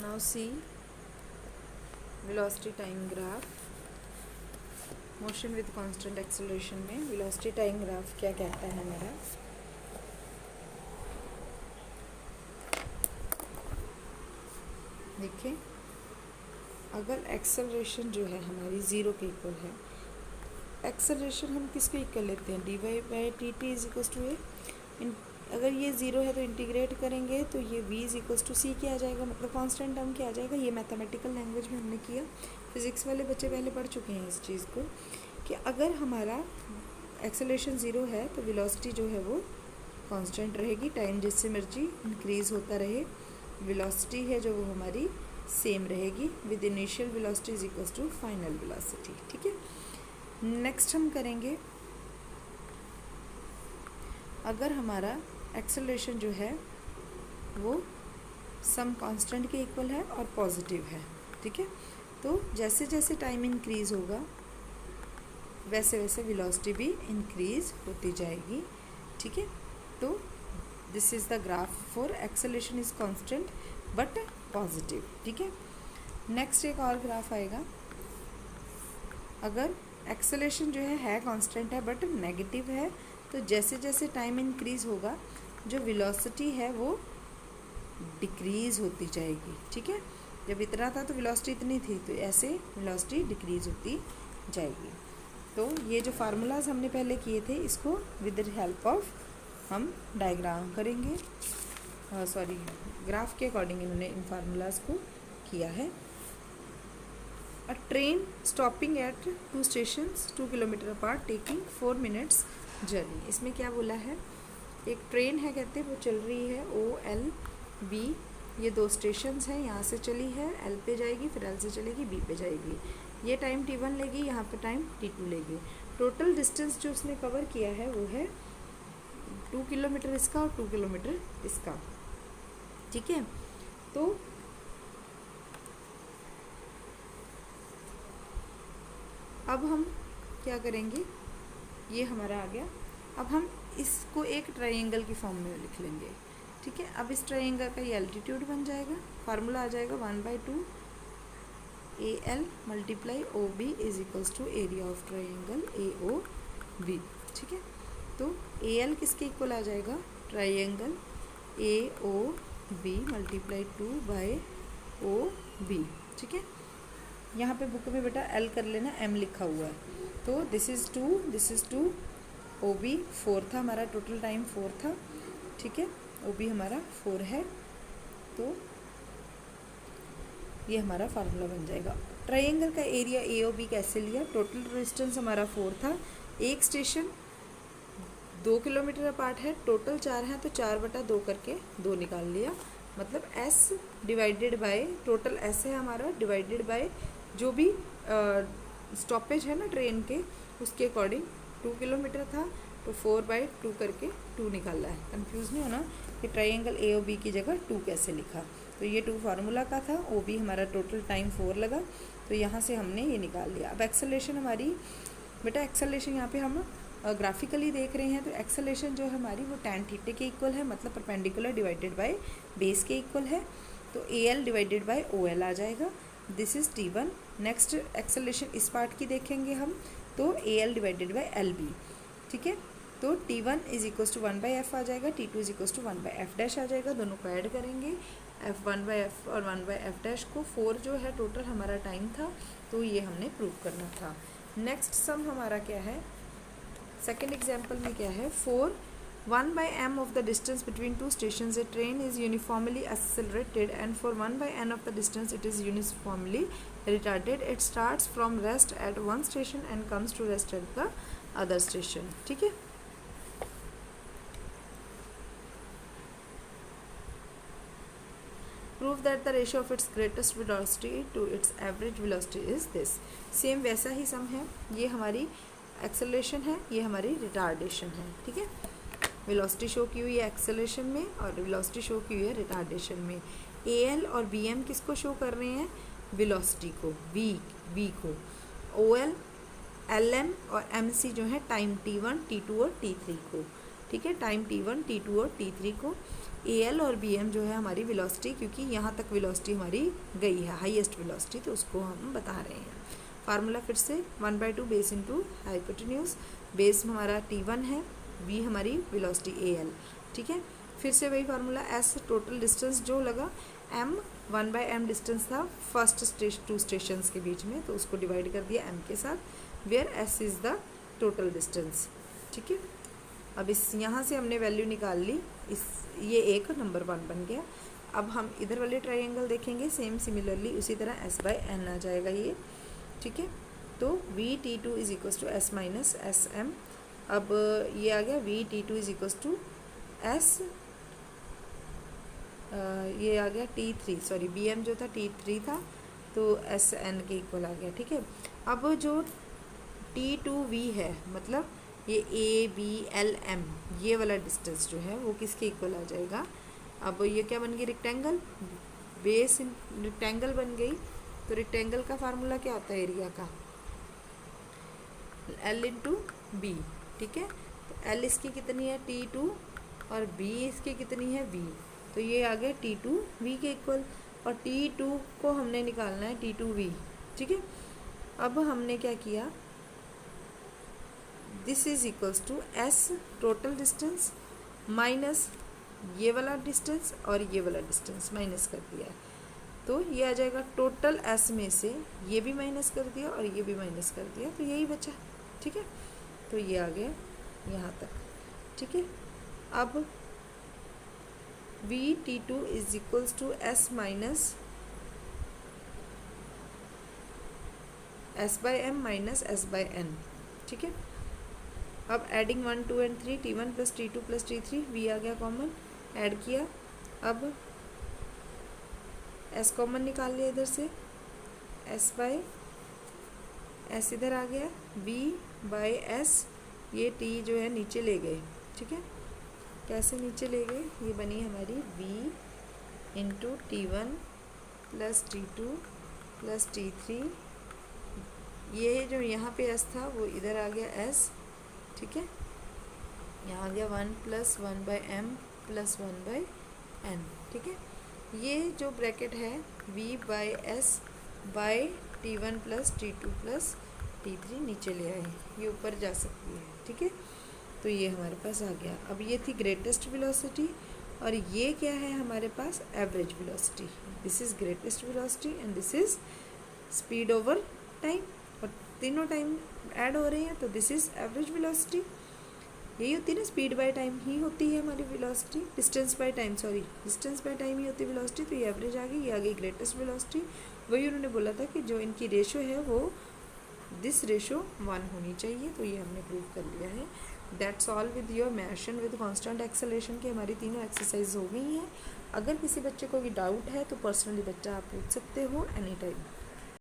Now see velocity time graph. Motion with constant acceleration में velocity time graph क्या कहता है मेरा। देखिए, अगर एक्सेलरेशन जो है हमारी ज़ीरो के इक्वल है, एक्सेलरेशन हम किसको इक्वल लेते हैं, d y by t t is equal to a. अगर ये ज़ीरो है तो इंटीग्रेट करेंगे तो ये v इज इक्वल टू सी क्या आ जाएगा, मतलब कांस्टेंट टर्म क्या आ जाएगा। ये मैथमेटिकल लैंग्वेज में हमने किया, फिज़िक्स वाले बच्चे पहले पढ़ चुके हैं इस चीज़ को, कि अगर हमारा एक्सेलरेशन ज़ीरो है तो वेलोसिटी जो है वो कांस्टेंट रहेगी, टाइम जिससे मर्जी इंक्रीज़ होता रहे, वेलोसिटी है जो वो हमारी सेम रहेगी with initial velocity is equal to final velocity. ठीक है, नेक्स्ट हम करेंगे, अगर हमारा एक्सेलरेशन जो है वो सम कांस्टेंट के इक्वल है और पॉजिटिव है, ठीक है, तो जैसे जैसे टाइम इंक्रीज़ होगा वैसे वैसे वेलोसिटी भी इंक्रीज़ होती जाएगी। ठीक है, तो this is the graph for acceleration is constant but positive. ठीक है, नेक्स्ट एक और ग्राफ आएगा, अगर एक्सेलरेशन जो है कांस्टेंट है बट नेगेटिव है, तो जैसे जैसे टाइम इंक्रीज़ होगा जो वेलोसिटी है वो डिक्रीज़ होती जाएगी। ठीक है, जब इतना था तो वेलोसिटी इतनी थी, तो ऐसे वेलोसिटी डिक्रीज़ होती जाएगी। तो ये जो फार्मूलाज हमने पहले किए थे इसको विद द हेल्प ऑफ हम डायग्राम करेंगे, सॉरी ग्राफ के अकॉर्डिंग इन्होंने इन फार्मूलाज को किया है। अ train stopping eight 2 stations 2 kilometre apart taking 4 minutes journey. इसमें क्या बोला है, एक ट्रेन है कहते हैं वो चल रही है OLB, ये 2 स्टेशंस हैं, यहाँ से चली है L पे जाएगी, फिर L से चलेगी B पे जाएगी, ये टाइम T1 लेगी, यहाँ पे टाइम T2 लेगी। टोटल डिस्टेंस जो उसने कवर किया है वो है 2 किलोमीटर इसका और 2 किलोमीटर इसका। ठीक है, तो अब हम क्या करेंगे, ये हमारा आ गया, अब हम इसको एक ट्रायंगल की फॉर्म में लिख लेंगे। ठीक है, अब इस ट्रायंगल का ये एल्टीट्यूड बन जाएगा, फार्मूला आ जाएगा 1/2 AL multiply OB is equals to area of triangle AOB। ठीक है, तो AL किसके इक्वल आ जाएगा, ट्रायंगल AOB मल्टीप्लाई 2/OB। ठीक है, यहाँ पे बुक में बेटा L कर लेना, M लिखा हुआ है, तो दिस इज़ 2 OB 4 था हमारा, टोटल टाइम 4 था। ठीक है, OB हमारा 4 है, तो ये हमारा फार्मूला बन जाएगा। ट्रायंगल का एरिया AOB कैसे लिया, टोटल डिस्टेंस हमारा 4 था, एक स्टेशन 2 किलोमीटर अपार्ट है, टोटल 4 हैं तो 4/2 करके 2 निकाल लिया, मतलब S divided by total S है हमारा, डिवाइडेड बाय जो भी स्टॉपेज है ना ट्रेन के उसके अकॉर्डिंग 2 किलोमीटर था तो 4/2 करके 2 निकाला है। कंफ्यूज नहीं होना कि ट्रायंगल AOB की जगह 2 कैसे लिखा, तो ये 2 फार्मूला का था, OB हमारा टोटल टाइम 4 लगा, तो यहाँ से हमने ये निकाल लिया। अब एक्सेलरेशन हमारी बेटा, एक्सेलरेशन यहाँ पे हम ग्राफिकली देख रहे हैं, तो एक्सेलरेशन जो है हमारी वो tan थीटा के इक्वल है, मतलब परपेंडिकुलर डिवाइडेड बाय बेस के इक्वल है, तो AL डिवाइडेड बाय OL आ जाएगा, this is T1। Next acceleration इस पार्ट की देखेंगे हम, तो AL डिवाइडेड बाय LB। ठीक है, तो T1 is equals to 1/f आ जाएगा, T2 is equals to 1/f' आ जाएगा, दोनों को ऐड करेंगे, F1/f और 1/f' को, 4 जो है टोटल हमारा टाइम था, तो ये हमने प्रूव करना था। नेक्स्ट सम हमारा क्या है, सेकेंड एग्जाम्पल में क्या है, 4 1/m of the distance between 2 stations a train is uniformly accelerated and for 1/n of the distance it is uniformly retarded. It starts from rest at one station and comes to rest at the other station. ठीक है, prove that the ratio of its greatest velocity to its average velocity is this. Same वैसा ही सम है, ये हमारी acceleration है, ये हमारी retardation है। ठीक है, वेलोसिटी शो की हुई है एक्सेलरेशन में और वेलोसिटी शो की हुई है रिटार्डेशन में। AL और BM किसको शो कर रहे हैं, वेलोसिटी को, V को, OL LM और MC जो है टाइम T1 T2 और T3 को। ठीक है, टाइम T1 T2 और T3 को, AL और BM जो है हमारी वेलोसिटी, क्योंकि यहाँ तक वेलोसिटी हमारी गई है हाईएस्ट वेलोसिटी, तो उसको हम बता रहे हैं। फार्मूला फिर से 1/2 बेस इंटू हाइपोटेन्यूज, बेस हमारा T1 है, V हमारी वेलोसिटी AL, ठीक है। फिर से वही फार्मूला, S टोटल डिस्टेंस जो लगा, M 1/m डिस्टेंस था फर्स्ट 2 स्टेशन के बीच में, तो उसको डिवाइड कर दिया M के साथ, where S is the total distance, ठीक है। अब इस यहाँ से हमने वैल्यू निकाल ली, इस ये एक नंबर 1 बन गया। अब हम इधर वाले ट्राइंगल देखेंगे, सेम सिमिलरली उसी तरह S/n आ जाएगा ये, ठीक है। तो VT2 is equal to S minus SM। अब ये आ गया VT2 is equal to S, ये आ गया T3, सॉरी BM जो था T3 था, तो SN के इक्वल आ गया, ठीक है। अब जो T2V है, मतलब ये ABLM ये वाला डिस्टेंस जो है वो किसके इक्वल आ जाएगा। अब ये क्या बन गई, रेक्टेंगल, बेस रेक्टेंगल बन गई। तो रेक्टेंगल का फार्मूला क्या होता है एरिया का, L इंटू बी, ठीक है। तो L इसकी कितनी है T2 और B इसकी कितनी है V, तो ये आ गया T2V के इक्वल, और T2 को हमने निकालना है T2V, ठीक है। अब हमने क्या किया, this is equals to S total distance minus ये वाला डिस्टेंस और ये वाला डिस्टेंस माइनस कर दिया है, तो ये आ जाएगा टोटल S में से ये भी माइनस कर दिया और ये भी माइनस कर दिया, तो यही बचा, ठीक है। तो ये आ गया यहाँ तक, ठीक है। अब VT2 is equals to S minus S/m minus S/n, ठीक है। अब adding 1 2 and 3, T1 plus T2 plus T3, V आ गया कॉमन, ऐड किया। अब S कॉमन निकाल लिया इधर से, S/S इधर आ गया, V/S, ये T जो है नीचे ले गए, ठीक है। कैसे नीचे ले गए, ये बनी हमारी V into T1 plus T2 plus T3, ये जो यहाँ पे S था वो इधर आ गया S, ठीक है। यहाँ आ गया 1 प्लस 1/m प्लस 1/n, ठीक है। ये जो ब्रैकेट है V/S bye T1 plus T2 plus T3 नीचे ले आए, ये ऊपर जा सकती है, ठीक है। तो ये हमारे पास आ गया। अब ये थी ग्रेटेस्ट वेलोसिटी, और ये क्या है हमारे पास, average velocity. This is greatest velocity and this is speed over time, और तीनों टाइम ऐड हो रहे हैं, तो दिस इज़ एवरेज वेलोसिटी। यही होती है ना, स्पीड बाय टाइम ही होती है हमारी velocity, distance by time, sorry distance by time ही होती है वेलोसिटी। तो ये एवरेज आ गई, ये आ गई ग्रेटेस्ट वेलोसिटी। वही उन्होंने बोला था कि जो इनकी रेशो है वो दिस रेशो 1 होनी चाहिए, तो ये हमने प्रूव कर लिया है। That's all with your motion with constant acceleration की हमारी तीनों एक्सरसाइज हो गई हैं। अगर किसी बच्चे को भी डाउट है तो पर्सनली बच्चा आप पूछ सकते हो एनी टाइम।